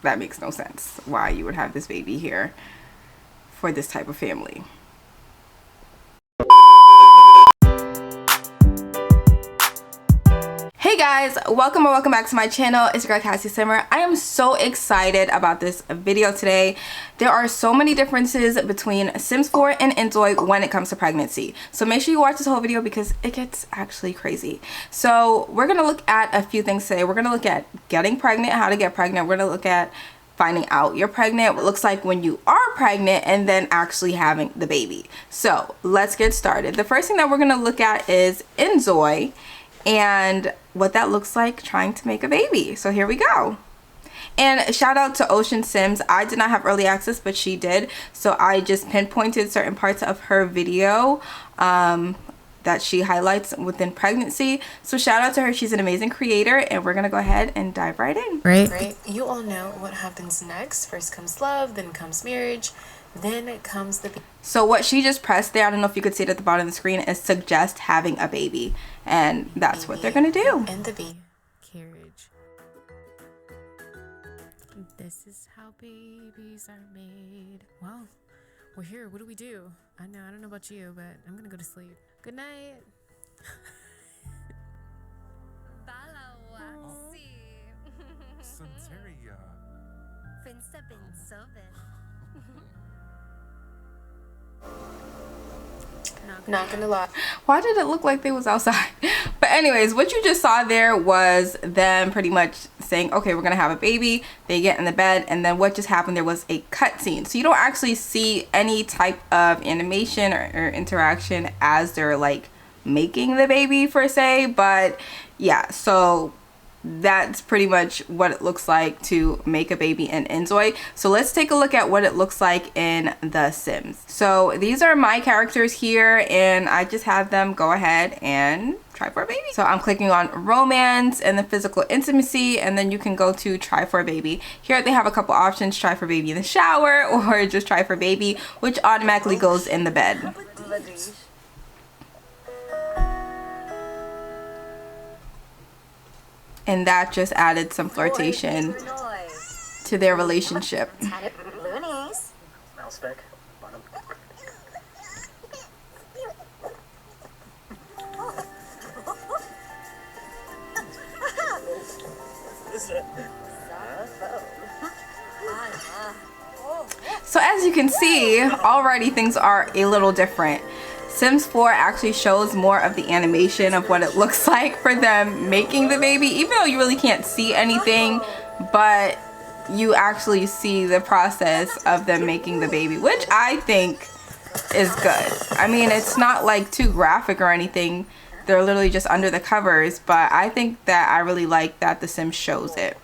that makes no sense why you would have this baby here for this type of family. Hey guys, welcome back to my channel. It's your girl Cassie Simmer. I am so excited about this video today. There are so many differences between Sims 4 and InZOI when it comes to pregnancy. So make sure you watch this whole video because it gets actually crazy. So we're gonna look at a few things today. We're gonna look at getting pregnant, how to get pregnant. We're gonna look at finding out you're pregnant, what it looks like when you are pregnant, and then actually having the baby. So let's get started. The first thing that we're gonna look at is InZOI and what that looks like trying to make a baby. So here we go. And shout out to Ocean Sims. I did not have early access, but she did. So I just pinpointed certain parts of her video that she highlights within pregnancy. So shout out to her. She's an amazing creator, and we're gonna go ahead and dive right in. Right? You all know what happens next. First comes love, then comes marriage, then it comes the baby. So what she just pressed there, I don't know if you could see it at the bottom of the screen, is suggest having a baby. And that's what they're gonna do. And the baby carriage. This is how babies are made. Well, we're here. What do we do? I don't know about you, but I'm gonna go to sleep. Good night. Not gonna lie. Why did it look like they was outside? But anyways, what you just saw there was them pretty much saying, okay, we're gonna have a baby. They get in the bed, and then what just happened, there was a cutscene. So you don't actually see any type of animation or interaction as they're like making the baby per se, but yeah, so that's pretty much what it looks like to make a baby in InZOI. So let's take a look at what it looks like in The Sims. So these are my characters here, and I just have them go ahead and try for a baby. So I'm clicking on romance and the physical intimacy, and then you can go to try for a baby. Here they have a couple options: try for baby in the shower, or just try for baby, which automatically goes in the bed. And that just added some flirtation to their relationship. So as you can see, already things are a little different. Sims 4 actually shows more of the animation of what it looks like for them making the baby, even though you really can't see anything, but you actually see the process of them making the baby, which I think is good. I mean, it's not like too graphic or anything. They're literally just under the covers, but I think that I really like that The Sims shows it.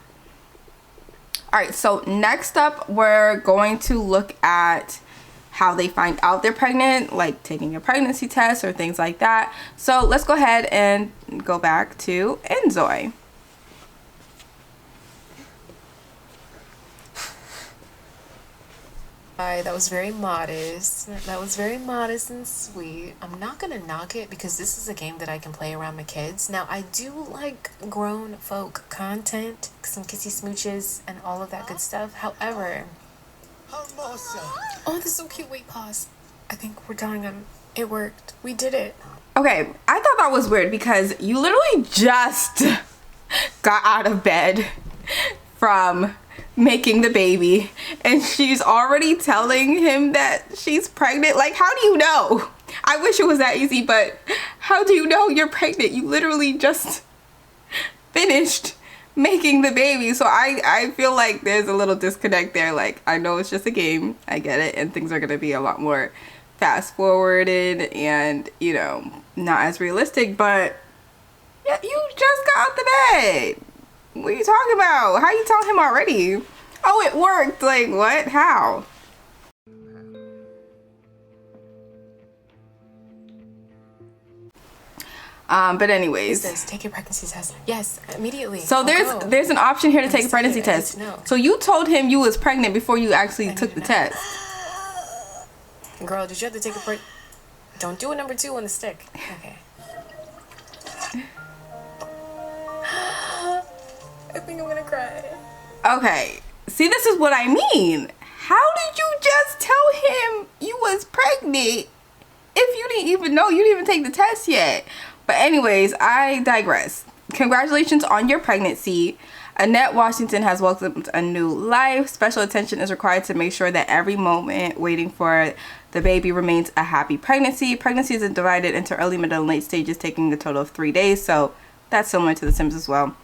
Alright, so next up, we're going to look at how they find out they're pregnant, like taking a pregnancy test or things like that. So let's go ahead and go back to InZOI. That was very modest. That was very modest and sweet. I'm not gonna knock it because this is a game that I can play around my kids. Now, I do like grown folk content, some kissy smooches and all of that good stuff. However, oh, this is so cute. Wait, pause. I think we're done. It worked. We did it. Okay, I thought that was weird because you literally just got out of bed from making the baby, and she's already telling him that she's pregnant. Like, how do you know? I wish it was that easy, but how do you know you're pregnant? You literally just finished making the baby. So I feel like there's a little disconnect there. Like, I know it's just a game, I get it, and things are gonna be a lot more fast forwarded and, you know, not as realistic, but yeah, you just got out the bed. What are you talking about? How you telling him already? Oh, it worked. Like, what? How? But anyways, take your pregnancy test. Yes, immediately. So there's an option here to take a pregnancy test. So you told him you was pregnant before you actually took the test. Girl, did you have to take a break? Don't do a number 2 on the stick. Okay. I think I'm gonna cry. Okay, See, this is what I mean. How did you just tell him you was pregnant if you didn't even know? You didn't even take the test yet. But anyways, I digress. Congratulations on your pregnancy. Annette Washington has welcomed a new life. Special attention is required to make sure that every moment waiting for the baby remains a happy pregnancy. Pregnancies are divided into early, middle, and late stages, taking a total of 3 days. So that's similar to The Sims as well.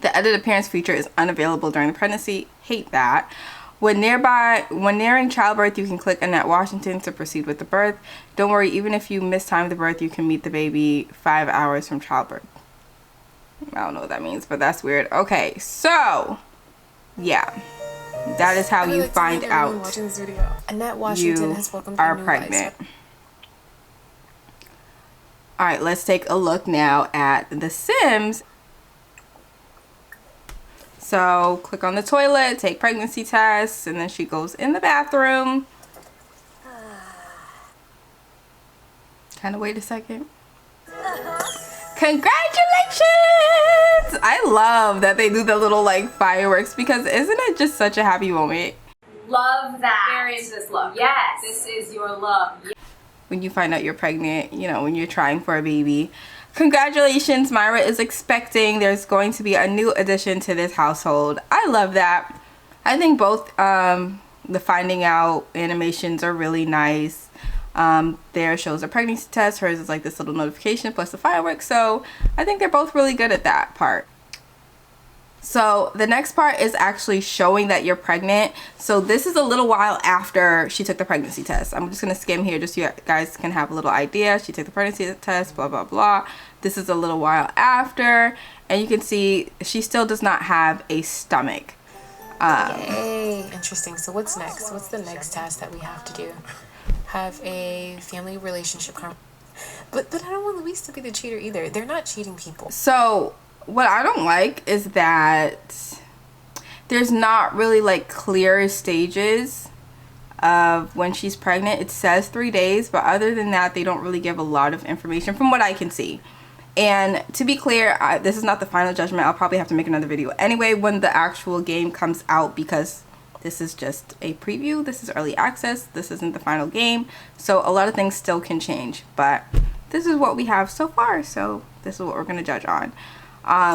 The edited appearance feature is unavailable during the pregnancy. Hate that. When nearing childbirth, you can click Annette Washington to proceed with the birth. Don't worry, even if you mistime the birth, you can meet the baby 5 hours from childbirth. I don't know what that means, but that's weird. Okay, so yeah, that is how you find out watching this video. Annette Washington you has welcomed are a new pregnant. life. All right, let's take a look now at The Sims. So click on the toilet, take pregnancy tests, and then she goes in the bathroom. Kind of wait a second. Congratulations! I love that they do the little like fireworks, because isn't it just such a happy moment? Love that. Where is this love? Yes. This is your love. When you find out you're pregnant, you know, when you're trying for a baby. Congratulations, Myra is expecting. There's going to be a new addition to this household. I love that. I think both the finding out animations are really nice. There shows a pregnancy test. Hers is like this little notification plus the fireworks. So I think they're both really good at that part. So the next part is actually showing that you're pregnant. So this is a little while after she took the pregnancy test. I'm just going to skim here just so you guys can have a little idea. She took the pregnancy test, blah, blah, blah. This is a little while after. And you can see she still does not have a stomach. Yay. Interesting. So what's next? What's the next task that we have to do? Have a family relationship. But I don't want Luis to be the cheater either. They're not cheating people. So what I don't like is that there's not really like clear stages of when she's pregnant. It says 3 days, but other than that, they don't really give a lot of information from what I can see. And to be clear, this is not the final judgment. I'll probably have to make another video anyway when the actual game comes out, because this is just a preview. This is early access. This isn't the final game. So a lot of things still can change, but this is what we have so far. So this is what we're going to judge on.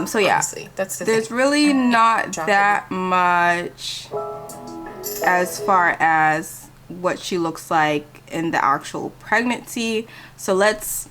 So yeah, honestly, that's there's really not that much as far as what she looks like in the actual pregnancy. So let's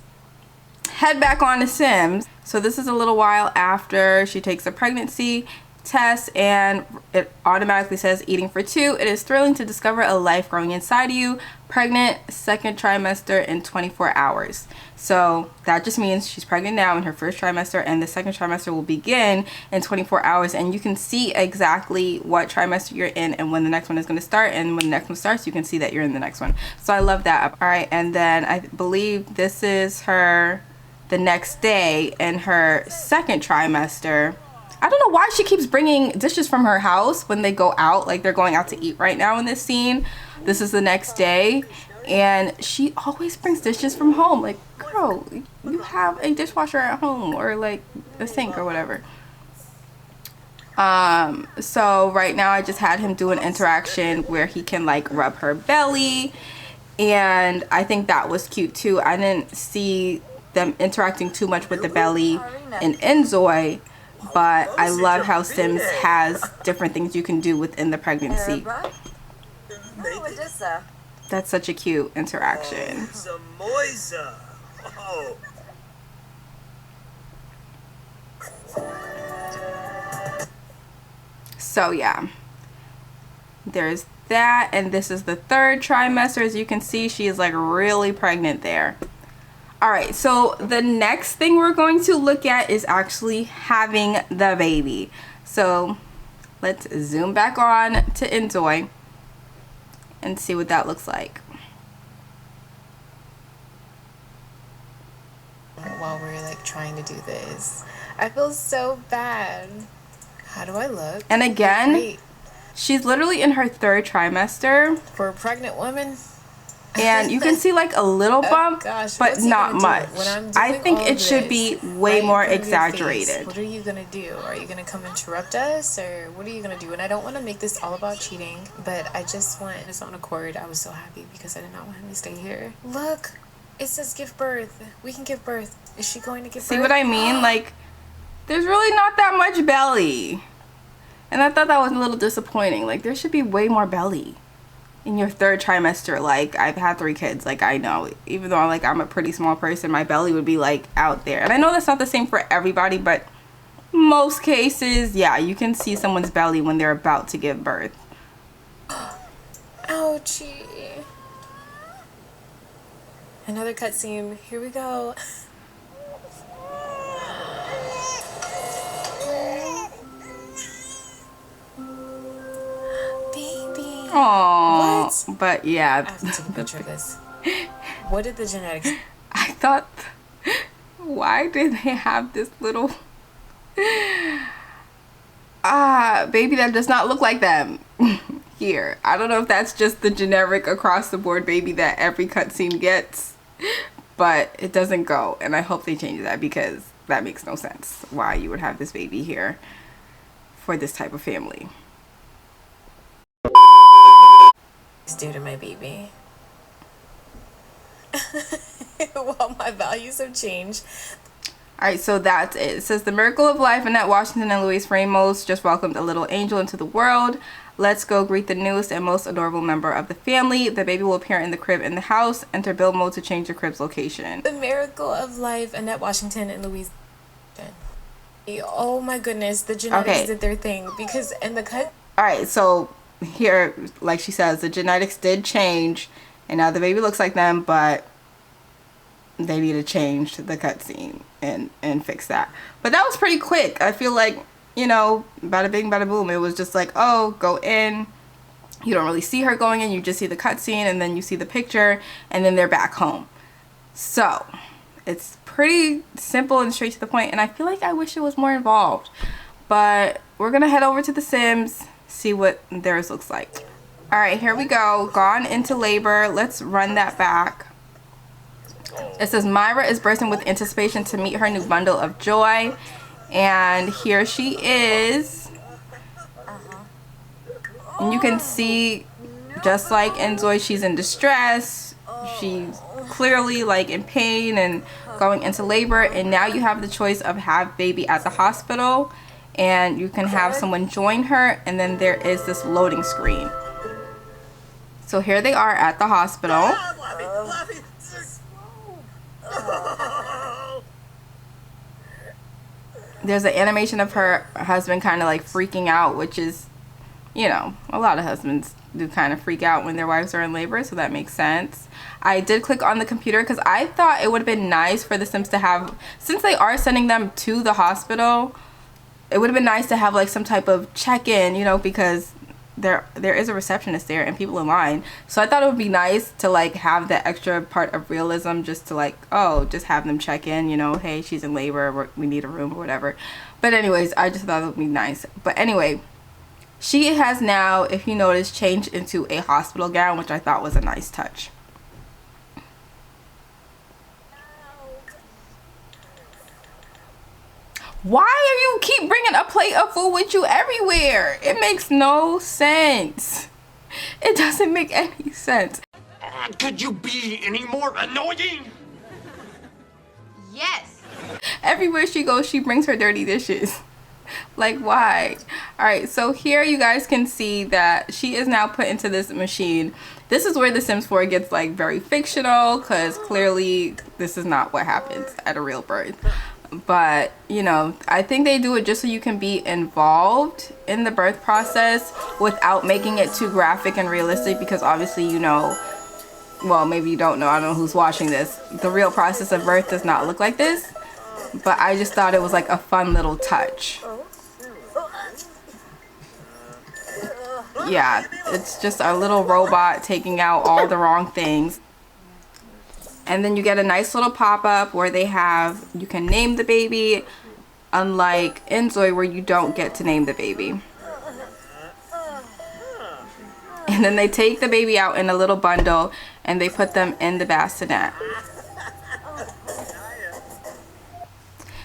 head back on to Sims. So this is a little while after she takes a pregnancy test, and it automatically says eating for 2. It is thrilling to discover a life growing inside you. Pregnant, second trimester in 24 hours. So that just means she's pregnant now in her first trimester, and the second trimester will begin in 24 hours. And you can see exactly what trimester you're in and when the next one is going to start. And when the next one starts, you can see that you're in the next one. So I love that. All right, and then I believe this is her the next day in her second trimester. I don't know why she keeps bringing dishes from her house when they go out, like they're going out to eat right now in this scene. This is the next day, and she always brings dishes from home. Like, girl, you have a dishwasher at home, or like a sink or whatever. So right now I just had him do an interaction where he can like rub her belly, and I think that was cute too. I didn't see them interacting too much with the belly in InZOI, but I love how Sims has different things you can do within the pregnancy. That's such a cute interaction. So yeah, there's that, and this is the third trimester. As you can see, she is like really pregnant there. All right, so the next thing we're going to look at is actually having the baby. So let's zoom back on to InZOI and see what that looks like. While we're like trying to do this, I feel so bad. How do I look? And again, Wait. she's literally in her third trimester. For a pregnant woman, and you can see like a little bump, but not much. I think it should be way more exaggerated. What are you gonna do? Are you gonna come interrupt us, or what are you gonna do? And I don't want to make this all about cheating, but I just want his own accord. I was so happy because I did not want him to stay here. Look, it says give birth. We can give birth. Is she going to give birth? See what I mean? Like, there's really not that much belly. And I thought that was a little disappointing. Like, there should be way more belly in your third trimester. Like, I've had 3 kids. Like, I know, even though like I'm a pretty small person, my belly would be like out there. And I know that's not the same for everybody, but most cases, yeah, you can see someone's belly when they're about to give birth. Ouchie. Another cutscene. Here we go. Aww. What? But yeah. I have to take a picture of this. What did the genetics... I thought, why did they have this little baby that does not look like them here? I don't know if that's just the generic across the board baby that every cutscene gets, but it doesn't go, and I hope they change that because that makes no sense why you would have this baby here for this type of family. Due to my baby. Well, my values have changed. Alright, so that's it. It says the miracle of life. Annette Washington and Louise Ramos just welcomed a little angel into the world. Let's go greet the newest and most adorable member of the family. The baby will appear in the crib in the house. Enter build mode to change the crib's location. The miracle of life. Annette Washington and Louise. Oh my goodness, the genetics did their thing because in the cut. Alright, so here, like she says, the genetics did change and now the baby looks like them, but they need to change the cutscene and fix that. But that was pretty quick. I feel like, you know, bada bing bada boom. It was just like, oh, go in. You don't really see her going in, you just see the cutscene and then you see the picture and then they're back home. So it's pretty simple and straight to the point, and I feel like I wish it was more involved. But we're gonna head over to the Sims, see what theirs looks like. Alright, here we go. Gone into labor. Let's run that back. It says Myra is bursting with anticipation to meet her new bundle of joy. And here she is. And you can see, just like InZOI, she's in distress. She's clearly like in pain and going into labor. And now you have the choice of have baby at the hospital, and you can have someone join her, and then there is this loading screen. So here they are at the hospital. There's an animation of her husband kind of like freaking out, which is, you know, a lot of husbands do kind of freak out when their wives are in labor, so that makes sense. I did click on the computer because I thought it would have been nice for the Sims to have, since they are sending them to the hospital, it would have been nice to have like some type of check-in, you know, because there is a receptionist there and people in line. So I thought it would be nice to like have the extra part of realism, just to like, oh, just have them check in, you know, hey, she's in labor, we need a room or whatever. But anyways, I just thought it would be nice. But anyway, she has now, if you notice, changed into a hospital gown, which I thought was a nice touch. Why are you keep bringing a plate of food with you everywhere? It makes no sense. It doesn't make any sense. Could you be any more annoying? Yes. Everywhere she goes, she brings her dirty dishes. Like, why? Alright, so here you guys can see that she is now put into this machine. This is where The Sims 4 gets like very fictional, because clearly this is not what happens at a real birth. But, you know, I think they do it just so you can be involved in the birth process without making it too graphic and realistic, because obviously, you know, well, maybe you don't know, I don't know who's watching this, the real process of birth does not look like this. But I just thought it was like a fun little touch. Yeah, it's just a little robot taking out all the wrong things. And then you get a nice little pop-up where they have, you can name the baby, unlike InZOI where you don't get to name the baby. And and then they take the baby out in a little bundle and they put them in the bassinet.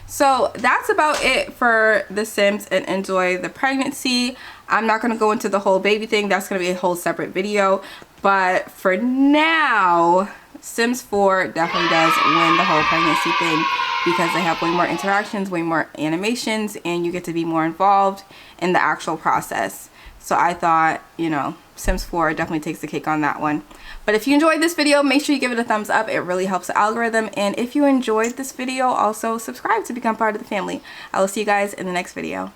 So that's about it for The Sims and InZOI the pregnancy. I'm not going to go into the whole baby thing. That's going to be a whole separate video. But for now, Sims 4 definitely does win the whole pregnancy thing because they have way more interactions, way more animations, and you get to be more involved in the actual process. So I thought, you know, Sims 4 definitely takes the cake on that one. But if you enjoyed this video, make sure you give it a thumbs up. It really helps the algorithm. And if you enjoyed this video, also subscribe to become part of the family. I will see you guys in the next video.